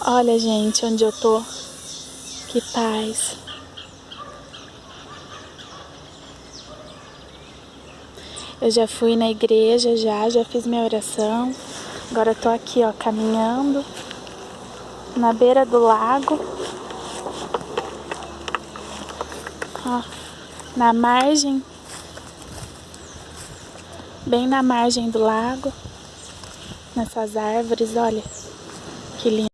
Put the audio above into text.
Olha, gente, onde eu tô. Que paz. Eu já fui na igreja, já fiz minha oração. Agora eu tô aqui, ó, caminhando na beira do lago. Ó, na margem, bem na margem do lago. Nessas árvores, olha, que lindo.